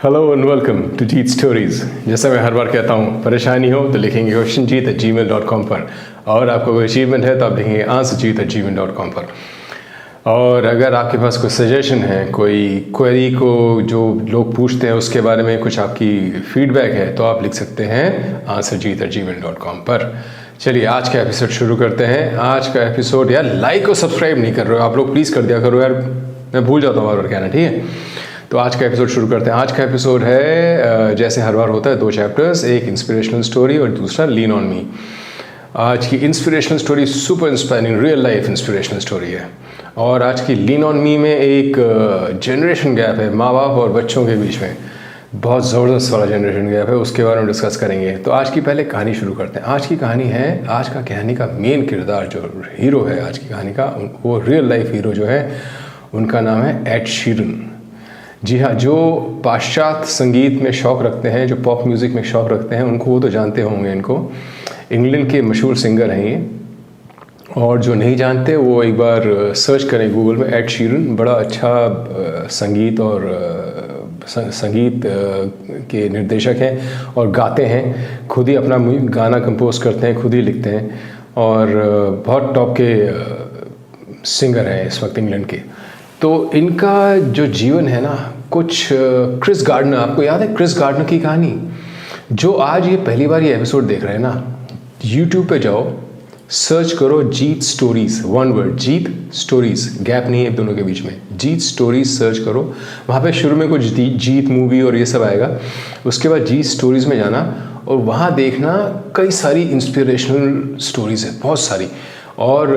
Hello and welcome to Jeet stories. जैसा मैं हर बार कहता हूँ, परेशानी हो तो लिखेंगे क्वेश्चन जीत @gmail.com पर, और आपको कोई अचीवमेंट है तो आप लिखेंगे आंसर जीत @gmail.com पर। और अगर आपके पास कोई सजेशन है, कोई क्वेरी को जो लोग पूछते हैं उसके बारे में कुछ आपकी फीडबैक है तो आप लिख सकते हैं आंसर जीत @gmail.com पर। चलिए आज का एपिसोड शुरू करते हैं। आज का एपिसोड, यार लाइक और सब्सक्राइब नहीं कर रहे हो आप लोग, प्लीज़ कर दिया करो यार, मैं भूल जाता हूँ बार बार कहना, ठीक है। तो आज का एपिसोड शुरू करते हैं। आज का एपिसोड है जैसे हर बार होता है 2 चैप्टर्स, एक इंस्पिरेशनल स्टोरी और दूसरा लीन ऑन मी। आज की inspirational story super inspiring real life inspirational story है, और आज की लीन ऑन मी में एक जनरेशन गैप है माँ बाप और बच्चों के बीच में, बहुत ज़बरदस्त वाला जनरेशन गैप है, उसके बारे में डिस्कस करेंगे। तो आज की पहले कहानी शुरू करते हैं। आज की कहानी है, आज का कहानी का मेन किरदार जो हीरो है आज की कहानी का, वो रियल लाइफ हीरो जो है उनका नाम है एड शीरन। जी हाँ, जो पाश्चात्य संगीत में शौक़ रखते हैं, जो पॉप म्यूज़िक में शौक़ रखते हैं, उनको वो तो जानते होंगे इनको। इंग्लैंड के मशहूर सिंगर हैं ये, और जो नहीं जानते वो एक बार सर्च करें गूगल में, एड शीरन। बड़ा अच्छा संगीत और संगीत के निर्देशक हैं और गाते हैं, खुद ही अपना गाना कंपोज करते हैं, खुद ही लिखते हैं, और बहुत टॉप के सिंगर हैं इस वक्त इंग्लैंड के। तो इनका जो जीवन है ना, कुछ क्रिस गार्डनर, आपको याद है क्रिस गार्डनर की कहानी? जो आज ये पहली बार ये एपिसोड देख रहे हैं ना, यूट्यूब पे जाओ, सर्च करो जीत स्टोरीज़, वन वर्ड, जीत स्टोरीज़, गैप नहीं है दोनों के बीच में, जीत स्टोरीज़ सर्च करो। वहाँ पे शुरू में कुछ जीत मूवी और ये सब आएगा, उसके बाद जीत स्टोरीज़ में जाना और वहाँ देखना कई सारी इंस्पिरेशनल स्टोरीज़ है, बहुत सारी, और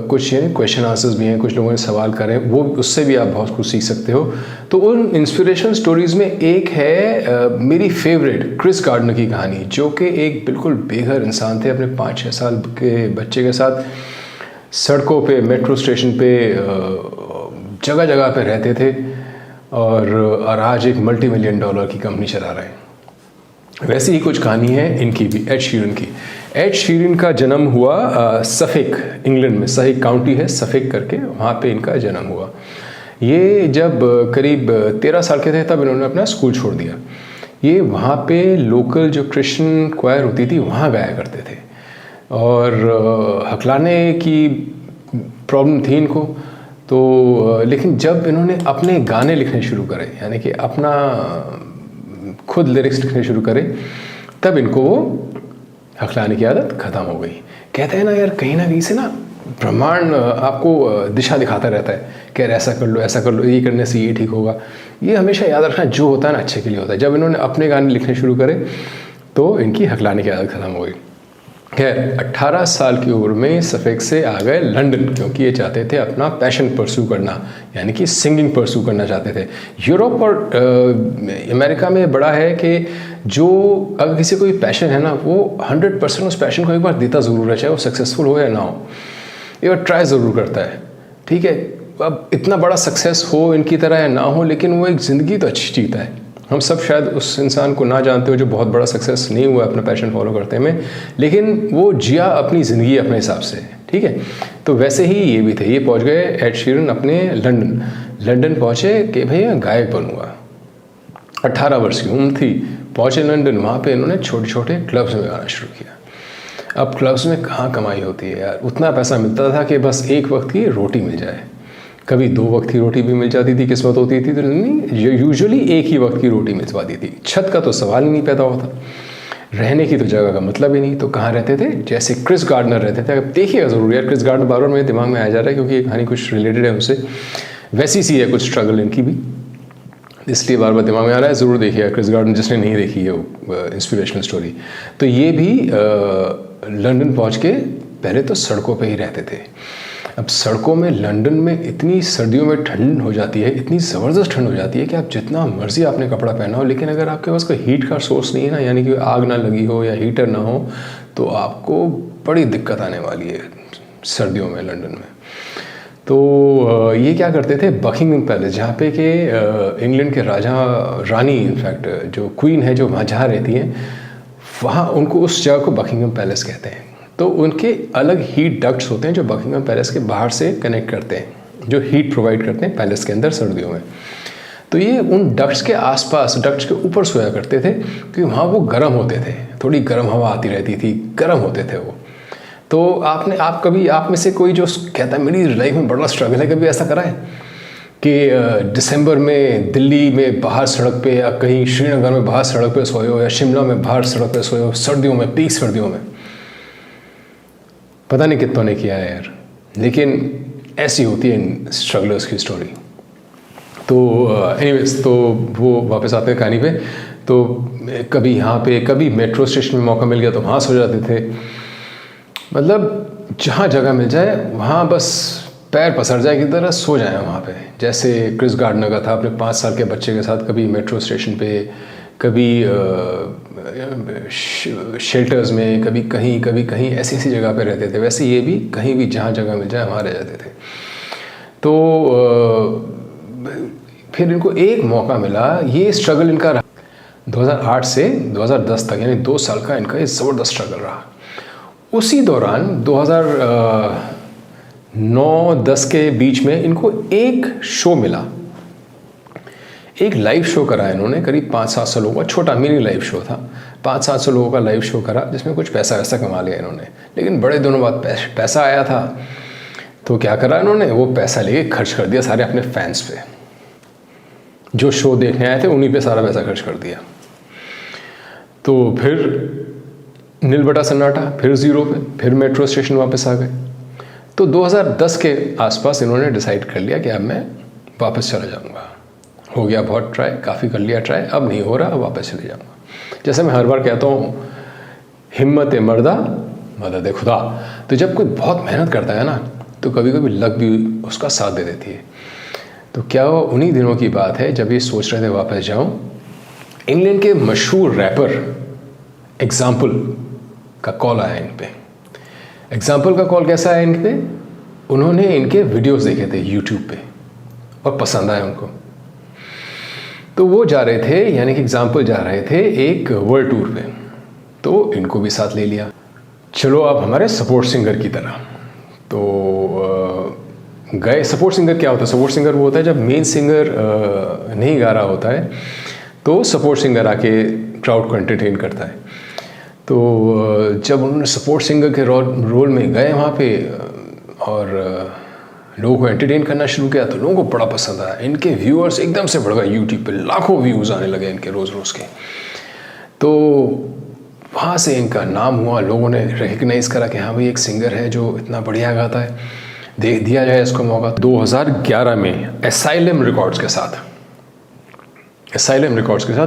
कुछ क्वेश्चन आंसर्स भी हैं, कुछ लोगों ने सवाल करे, वो उससे भी आप बहुत कुछ सीख सकते हो। तो उन इंस्पिरेशनल स्टोरीज़ में एक है मेरी फेवरेट क्रिस गार्डनर की कहानी, जो कि एक बिल्कुल बेघर इंसान थे, अपने 5-6 साल के बच्चे के साथ सड़कों पे, मेट्रो स्टेशन पे, जगह जगह पे रहते थे, और आज एक $multi-million की कंपनी चला रहे हैं। वैसी ही कुछ कहानी है इनकी भी, एड शीरन की। एड शीरन का जन्म हुआ सफेक, इंग्लैंड में सफेक काउंटी है, सफेक करके, वहाँ पे इनका जन्म हुआ। ये जब करीब 13 साल के थे तब इन्होंने अपना स्कूल छोड़ दिया। ये वहाँ पे लोकल जो क्रिश्चियन क्वायर होती थी वहाँ गाया करते थे, और हकलाने की प्रॉब्लम थी इनको। तो लेकिन जब इन्होंने अपने गाने लिखने शुरू करे, यानी कि अपना खुद लिरिक्स लिखने शुरू करे, तब इनको वो हकलाने की आदत ख़त्म हो गई। कहते हैं ना यार, कहीं ना कहीं से ना ब्रह्मांड आपको दिशा दिखाता रहता है कि ऐसा कर लो, ऐसा कर लो, ये करने से ये ठीक होगा। ये हमेशा याद रखना, जो होता है ना अच्छे के लिए होता है। जब इन्होंने अपने गाने लिखने शुरू करे तो इनकी हकलाने की आदत ख़त्म हो गई। खैर 18 साल की उम्र में सफेक से आ गए लंदन, क्योंकि ये चाहते थे अपना पैशन परस्यू करना, यानी कि सिंगिंग परस्यू करना चाहते थे। यूरोप और अमेरिका में बड़ा है कि जो अगर किसी को कोई पैशन है ना, वो 100% उस पैशन को एक बार देता ज़रूर है, चाहे वो सक्सेसफुल हो या ना हो, एक बार ट्राई ज़रूर करता है, ठीक है। अब इतना बड़ा सक्सेस हो इनकी तरह या ना हो, लेकिन वो एक ज़िंदगी तो अच्छी जीता है। हम सब शायद उस इंसान को ना जानते हो जो बहुत बड़ा सक्सेस नहीं हुआ अपना पैशन फॉलो करते में, लेकिन वो जिया अपनी ज़िंदगी अपने हिसाब से, ठीक है। तो वैसे ही ये भी थे। ये पहुंच गए एड शीरन अपने लंदन पहुंचे कि भैया गायक बनूंगा। 18 वर्ष की उम्र थी, पहुंचे लंदन। वहाँ पे इन्होंने छोटे छोटे क्लब्स में गाना शुरू किया। अब क्लब्स में कहाँ कमाई होती है यार, उतना पैसा मिलता था कि बस एक वक्त की रोटी मिल जाए, कभी 2 वक्त की रोटी भी मिल जाती थी, किस्मत होती थी तो नहीं, यूजुअली एक ही वक्त की रोटी मिल पाती थी। छत का तो सवाल ही नहीं पैदा होता, रहने की तो जगह का मतलब ही नहीं। तो कहाँ रहते थे? जैसे क्रिस गार्डनर रहते थे। अब देखिएगा ज़रूर यार, क्रिस गार्डनर बार बार मेरे दिमाग में आ जा रहा है क्योंकि ये कहानी कुछ रिलेटेड है उससे, वैसी सी है कुछ स्ट्रगल इनकी भी, इसलिए बार बार दिमाग में आ रहा है। ज़रूर देखिएगा क्रिस गार्डनर, जिसने नहीं देखी है वो इंस्पिरेशनल स्टोरी। तो ये भी लंदन पहुँच के पहले तो सड़कों पर ही रहते थे। अब सड़कों में लंदन में इतनी सर्दियों में ठंड हो जाती है, इतनी ज़बरदस्त ठंड हो जाती है कि आप जितना मर्जी आपने कपड़ा पहना हो, लेकिन अगर आपके पास कोई हीट का सोर्स नहीं है ना, यानी कि आग ना लगी हो या हीटर ना हो, तो आपको बड़ी दिक्कत आने वाली है सर्दियों में लंदन में। तो ये क्या करते थे, बकिंगम पैलेस, जहाँ पे कि इंग्लैंड के राजा रानी, इनफैक्ट जो क्वीन है, जो वहाँ जहाँ रहती हैं, वहाँ उनको उस जगह को बकिंगम पैलेस कहते हैं। तो उनके अलग हीट डक्ट्स होते हैं जो बकिंगम पैलेस के बाहर से कनेक्ट करते हैं, जो हीट प्रोवाइड करते हैं पैलेस के अंदर सर्दियों में। तो ये उन डक्ट्स के आसपास, डक्ट्स के ऊपर सोया करते थे क्योंकि वहाँ वो गर्म होते थे, थोड़ी गर्म हवा आती रहती थी, गर्म होते थे वो। तो आप में से कोई जो कहता है मेरी लाइफ में बड़ा स्ट्रगल है, कभी ऐसा करा है कि दिसंबर में दिल्ली में बाहर सड़क पे, या कहीं श्रीनगर में बाहर सड़क पे सोए हो, या शिमला में बाहर सड़क पे सोए हो सर्दियों में, पीक सर्दियों में? पता नहीं कितनों ने किया है यार, लेकिन ऐसी होती है इन स्ट्रगलर्स की स्टोरी। तो एनीवेज, तो वो वापस आते हैं कहानी पे। तो कभी यहाँ पे, कभी मेट्रो स्टेशन में मौका मिल गया तो वहाँ सो जाते थे। मतलब जहाँ जगह मिल जाए वहाँ बस पैर पसर जाए की तरह सो जाए वहाँ पे। जैसे क्रिस गार्डनर का था अपने 5 साल के बच्चे के साथ, कभी मेट्रो स्टेशन पे, कभी शेल्टर्स में, कभी कहीं ऐसी जगह पे रहते थे। वैसे ये भी कहीं भी जहाँ जगह मिल जाए वहाँ रह जाते थे। तो फिर इनको एक मौका मिला, ये स्ट्रगल इनका रहा 2008 से 2010 तक, यानी 2 साल का इनका ये ज़बरदस्त स्ट्रगल रहा। उसी दौरान 2009-10 के बीच में इनको एक शो मिला, एक लाइव शो करा इन्होंने, करीब 500-700 लोगों का छोटा मिनी लाइव शो था। 500-700 लोगों का लाइव शो करा, जिसमें कुछ पैसा वैसा कमा लिया इन्होंने। लेकिन बड़े दिनों बाद पैसा आया था, तो क्या करा इन्होंने, वो पैसा लेके खर्च कर दिया सारे अपने फैंस पे। जो शो देखने आए थे उन्हीं पे सारा पैसा खर्च कर दिया। तो फिर नील बटा सन्नाटा, फिर ज़ीरो पे, फिर मेट्रो स्टेशन वापस आ गए। तो 2010 के आसपास इन्होंने डिसाइड कर लिया कि अब मैं वापस चला जाऊँगा। हो गया बहुत ट्राई, काफ़ी कर लिया ट्राई, अब नहीं हो रहा, अब वापस चले जाऊँगा। जैसे मैं हर बार कहता हूँ, हिम्मत मर्दा मदद खुदा। तो जब कोई बहुत मेहनत करता है ना, तो कभी कभी लक भी उसका साथ दे देती है। तो क्या वो उन्हीं दिनों की बात है जब ये सोच रहे थे वापस जाऊँ, इंग्लैंड के मशहूर रैपर एग्जाम्पल का कॉल आया इन पे। एग्जाम्पल का कॉल कैसा आया इन पे, उन्होंने इनके वीडियोस देखे थे यूट्यूब पे और पसंद आए उनको। तो वो जा रहे थे, यानी कि एग्जाम्पल जा रहे थे एक वर्ल्ड टूर पे, तो इनको भी साथ ले लिया। चलो अब हमारे सपोर्ट सिंगर की तरह। तो गए। सपोर्ट सिंगर क्या होता है? सपोर्ट सिंगर वो होता है जब मेन सिंगर नहीं गा रहा होता है, तो सपोर्ट सिंगर आके क्राउड को एंटरटेन करता है। तो जब उन्होंने सपोर्ट सिंगर के रोल में गए वहाँ पे और लोगों को एंटरटेन करना शुरू किया, तो लोगों को बड़ा पसंद आया। इनके व्यूअर्स एकदम से बढ़ गए, यूट्यूब पे लाखों व्यूज़ आने लगे इनके रोज़ के। तो वहाँ से इनका नाम हुआ, लोगों ने रिकग्नाइज़ करा कि हाँ भाई एक सिंगर है जो इतना बढ़िया गाता है, दे दिया जाए इसको मौका। 2011 में एसाइलम रिकॉर्ड्स के साथ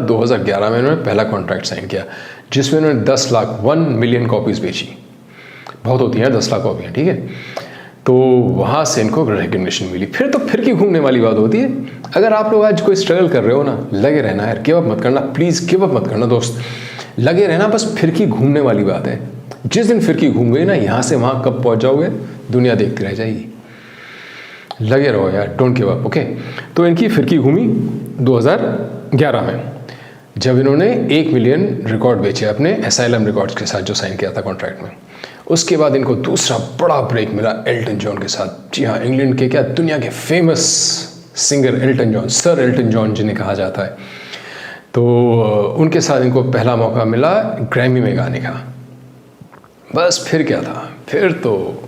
2011 में इन्होंने पहला कॉन्ट्रैक्ट साइन किया, जिसमें इन्होंने 1 मिलियन कॉपीज़ बेची। बहुत होती हैं 10 लाख कॉपियाँ, ठीक है। तो वहाँ से इनको रिकग्निशन मिली। फिर की घूमने वाली बात होती है। अगर आप लोग आज कोई स्ट्रगल कर रहे हो ना, लगे रहना यार, गिव अप मत करना, प्लीज़ गिव अप मत करना दोस्त, लगे रहना। बस फिर की घूमने वाली बात है। जिस दिन फिर की घूम गई ना, यहाँ से वहाँ कब पहुँच जाओगे दुनिया देखती रह जाएगी। लगे रहो यार, डोंट गिव अप, ओके। तो इनकी फिरकी घूमी 2011 में, जब इन्होंने 1 मिलियन रिकॉर्ड बेचे अपने एसाइलम रिकॉर्ड्स के साथ जो साइन किया था कॉन्ट्रैक्ट में। उसके बाद इनको दूसरा बड़ा ब्रेक मिला एल्टन जॉन के साथ। जी हाँ, इंग्लैंड के क्या, दुनिया के famous singer Elton John, sir Elton John जिन्हें कहा जाता है। तो उनके साथ इनको पहला मौका मिला ग्रैमी में गाने का। बस फिर क्या था, फिर तो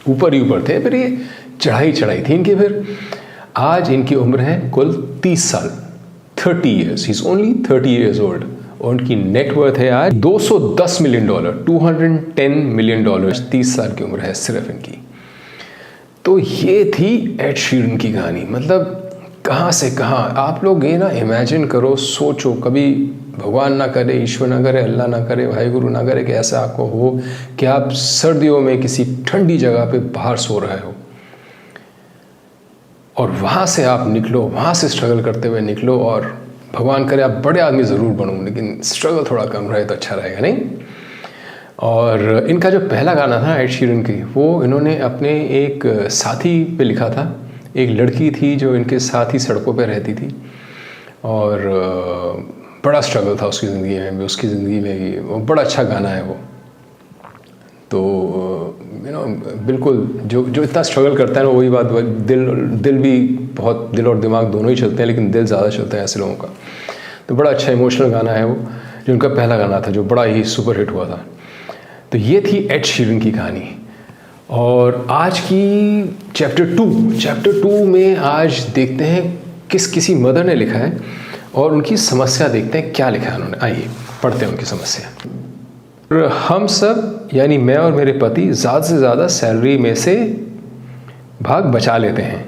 ऊपर ही ऊपर थे। फिर ये चढ़ाई थी इनकी। फिर आज इनकी उम्र है कुल 30 साल, 30 years. He is only 30 years old. और उनकी नेटवर्थ है आज $210 मिलियन, $210 मिलियन। 30 साल की उम्र है सिर्फ इनकी। तो ये थी एड शीरन की कहानी। मतलब कहाँ से कहाँ। आप लोग ये ना इमेजिन करो, सोचो, कभी भगवान ना करे, ईश्वर ना करे, अल्लाह ना करे, वाहिगुरु ना करे कि ऐसा आपको हो कि आप सर्दियों में किसी ठंडी जगह पे बाहर सो रहे हो और वहाँ से आप निकलो, वहाँ से स्ट्रगल करते हुए निकलो, और भगवान करे आप बड़े आदमी ज़रूर बनो, लेकिन स्ट्रगल थोड़ा कम रहे तो अच्छा रहेगा, नहीं। और इनका जो पहला गाना था एड शीरन की, वो इन्होंने अपने एक साथी पे लिखा था। एक लड़की थी जो इनके साथ ही सड़कों पे रहती थी, और बड़ा स्ट्रगल था उसकी ज़िंदगी में भी, उसकी ज़िंदगी में भी। वो बड़ा अच्छा गाना है वो। तो बिल्कुल जो इतना स्ट्रगल करता है ना, वही बात, दिल भी बहुत दिल और दिमाग दोनों ही चलते हैं, लेकिन दिल ज़्यादा चलता है ऐसे लोगों का। तो बड़ा अच्छा इमोशनल गाना है वो, जो उनका पहला गाना था जो बड़ा ही सुपर हिट हुआ था। तो ये थी एड शीरन की कहानी। और आज की चैप्टर 2 में आज देखते हैं किसी मदर ने लिखा है और उनकी समस्या देखते हैं क्या लिखा है उन्होंने। आइए पढ़ते हैं उनकी समस्या। हम सब यानी मैं और मेरे पति ज़्यादा से ज़्यादा सैलरी में से भाग बचा लेते हैं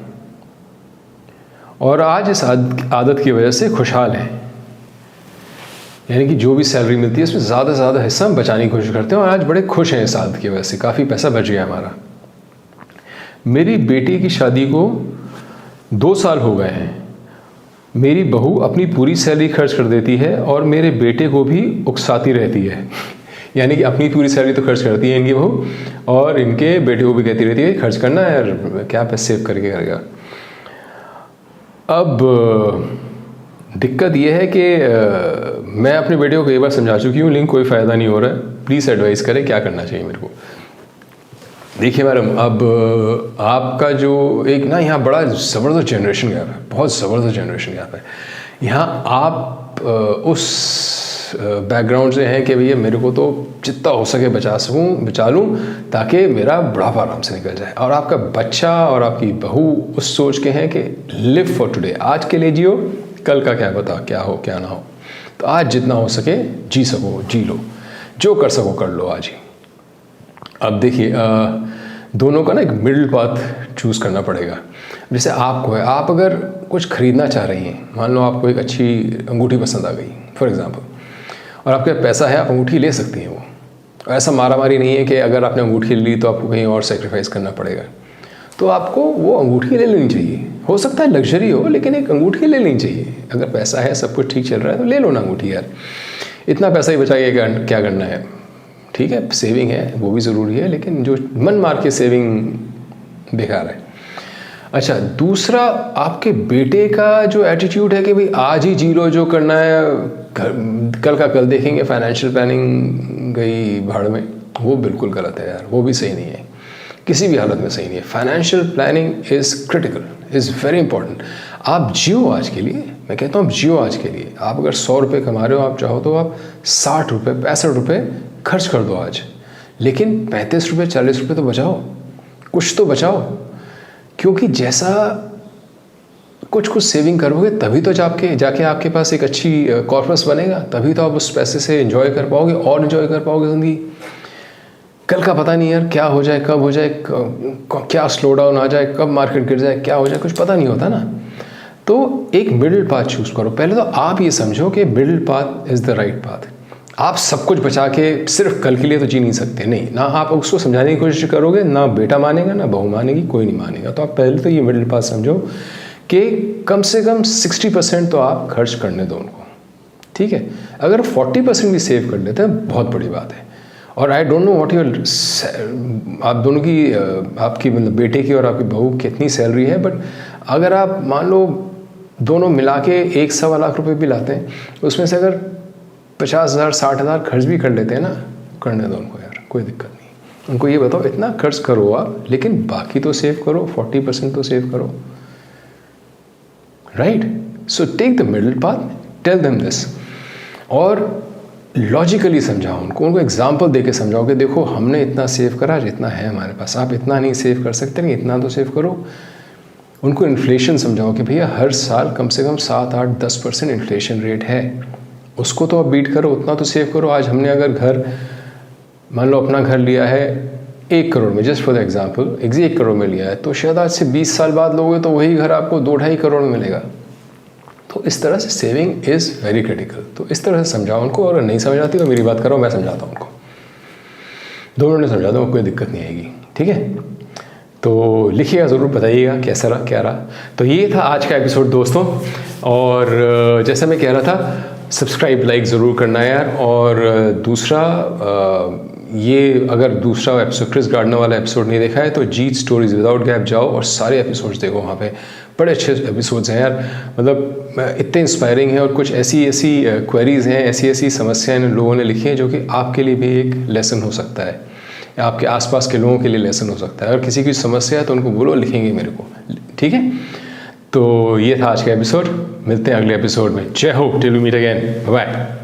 और आज इस आदत की वजह से खुशहाल हैं। यानी कि जो भी सैलरी मिलती है उसमें ज़्यादा से ज़्यादा हिस्सा हम बचाने की कोशिश करते हैं और आज बड़े खुश हैं इस आदत की वजह से, काफ़ी पैसा बच गया हमारा। मेरी बेटी की शादी को 2 साल हो गए हैं। मेरी बहू अपनी पूरी सैलरी खर्च कर देती है और मेरे बेटे को भी उकसाती रहती है। यानी कि अपनी पूरी सैलरी तो खर्च करती है इनकी बहू, और इनके बेटे को भी कहती रहती है खर्च करना है यार, क्या पैसे सेव करके करेगा। अब दिक्कत यह है कि मैं अपने बेटे को कई बार समझा चुकी हूँ, लेकिन कोई फ़ायदा नहीं हो रहा है। प्लीज़ एडवाइस करें क्या करना चाहिए मेरे को। देखिए मैडम, अब आपका जो एक ना यहाँ बड़ा ज़बरदस्त जनरेशन गैप है, बहुत ज़बरदस्त जनरेशन गैप है। यहाँ आप उस बैकग्राउंड से हैं कि भैया मेरे को तो जितना हो सके बचा लूँ ताकि मेरा बुढ़ापा आराम से निकल जाए, और आपका बच्चा और आपकी बहू उस सोच के हैं कि लिव फॉर टुडे, आज के लिए जियो, कल का क्या पता क्या हो क्या ना हो। तो आज जितना हो सके जी सको जी लो, जो कर सको कर लो आज ही। अब देखिए दोनों का ना एक मिडिल पाथ चूज़ करना पड़ेगा। जैसे आपको है, आप अगर कुछ ख़रीदना चाह रही हैं, मान लो आपको एक अच्छी अंगूठी पसंद आ गई फॉर एग्ज़ाम्पल, और आपके पास पैसा है, आप अंगूठी ले सकती हैं वो। ऐसा मारामारी नहीं है कि अगर आपने अंगूठी ली तो आपको कहीं और सेक्रीफाइस करना पड़ेगा। तो आपको वो अंगूठी ले लेनी चाहिए। हो सकता है लग्जरी हो, लेकिन एक अंगूठी ले लेनी चाहिए। अगर पैसा है, सब कुछ ठीक चल रहा है तो ले लो ना अंगूठी यार। इतना पैसा ही बचाइए, क्या करना है। ठीक है, सेविंग है वो भी ज़रूरी है, लेकिन जो मन मार के सेविंग बेकार है। अच्छा, दूसरा आपके बेटे का जो एटीट्यूड है कि भाई आज ही जी लो, जो करना है कल का कल देखेंगे, फाइनेंशियल प्लानिंग गई भाड़ में, वो बिल्कुल गलत है यार, वो भी सही नहीं है, किसी भी हालत में सही नहीं है। Financial planning is critical, is very important. आप जियो आज के लिए, मैं कहता हूँ आप जियो आज के लिए। आप अगर 100 रुपये कमा रहे हो, आप चाहो तो आप 60 रुपये 65 रुपये खर्च कर दो आज, लेकिन 35 रुपये 40 रुपये तो बचाओ, कुछ तो बचाओ। क्योंकि जैसा कुछ सेविंग करोगे तभी तो जाके आपके पास एक अच्छी कॉर्पस बनेगा, तभी तो आप उस पैसे से एंजॉय कर पाओगे और एंजॉय कर पाओगे ज़िंदगी। कल का पता नहीं यार, क्या हो जाए, कब हो जाए, क्या स्लो डाउन आ जाए, कब मार्केट गिर जाए, क्या हो जाए, कुछ पता नहीं होता ना। तो एक मिडिल पाथ चूज़ करो। पहले तो आप ये समझो कि middle path is the right path. आप सब कुछ बचा के सिर्फ कल के लिए तो जी नहीं सकते, नहीं ना। आप उसको समझाने की कोशिश करोगे, ना बेटा मानेगा ना बहू मानेगी, कोई नहीं मानेगा। तो आप पहले तो ये मिडिल पाथ समझो कि कम से कम 60% तो आप खर्च करने दो उनको, ठीक है। अगर 40% भी सेव कर लेते हैं बहुत बड़ी बात है। और I don't know what your, आप दोनों की, आपकी मतलब बेटे की और आपकी बहू कितनी सैलरी है, बट अगर आप मान लो दोनों मिला के 1-1.25 लाख रुपए भी लाते हैं, उसमें से अगर 50,000 60,000 खर्च भी कर लेते हैं ना, करने दो उनको यार, कोई दिक्कत नहीं। उनको ये बताओ इतना खर्च करो आप, लेकिन बाकी तो सेव करो, 40% तो सेव करो, right. So take the middle path, tell them this, और लॉजिकली समझाओ उनको एग्जाम्पल दे के समझाओ कि देखो हमने इतना सेव करा, जितना है हमारे पास, आप इतना नहीं सेव कर सकते, नहीं इतना तो सेव करो। उनको इन्फ्लेशन समझाओ कि भैया हर साल कम से कम 7-8-10% इन्फ्लेशन रेट है, उसको तो आप बीट करो, उतना तो सेव करो। आज हमने अगर घर, मान लो अपना घर लिया है 1 करोड़ में, just for the example 1 crore में लिया है, तो शायद आज से 20 साल बाद लोगे तो वही घर आपको 2-2.5 करोड़ में मिलेगा। तो इस तरह से सेविंग इज़ वेरी क्रिटिकल। तो इस तरह से समझाओ उनको, और नहीं समझ आती तो मेरी बात करो, मैं समझाता हूँ उनको, 2 मिनट में समझा दूँ, कोई दिक्कत नहीं आएगी, ठीक है। तो लिखिएगा ज़रूर, बताइएगा कैसा रहा क्या रहा। तो ये था आज का एपिसोड दोस्तों, और जैसा मैं कह रहा था, सब्सक्राइब लाइक ज़रूर करना है यार। और दूसरा, ये अगर दूसरा एपिसोड क्रिस गार्डनर वाला एपिसोड नहीं देखा है तो जीत स्टोरीज विदाउट गैप जाओ और सारे एपिसोड्स देखो, वहाँ पे बड़े अच्छे एपिसोड्स हैं यार, मतलब इतने इंस्पायरिंग हैं। और कुछ ऐसी क्वेरीज़ हैं, ऐसी समस्याएं इन लोगों ने लिखी हैं जो कि आपके लिए भी एक लेसन हो सकता है, आपके आसपास के लोगों के लिए लेसन हो सकता है। अगर किसी की समस्या है तो उनको बोलो, लिखेंगे मेरे को, ठीक है। तो ये था आज का एपिसोड। मिलते हैं अगले एपिसोड में। जय हो, till we meet again, bye.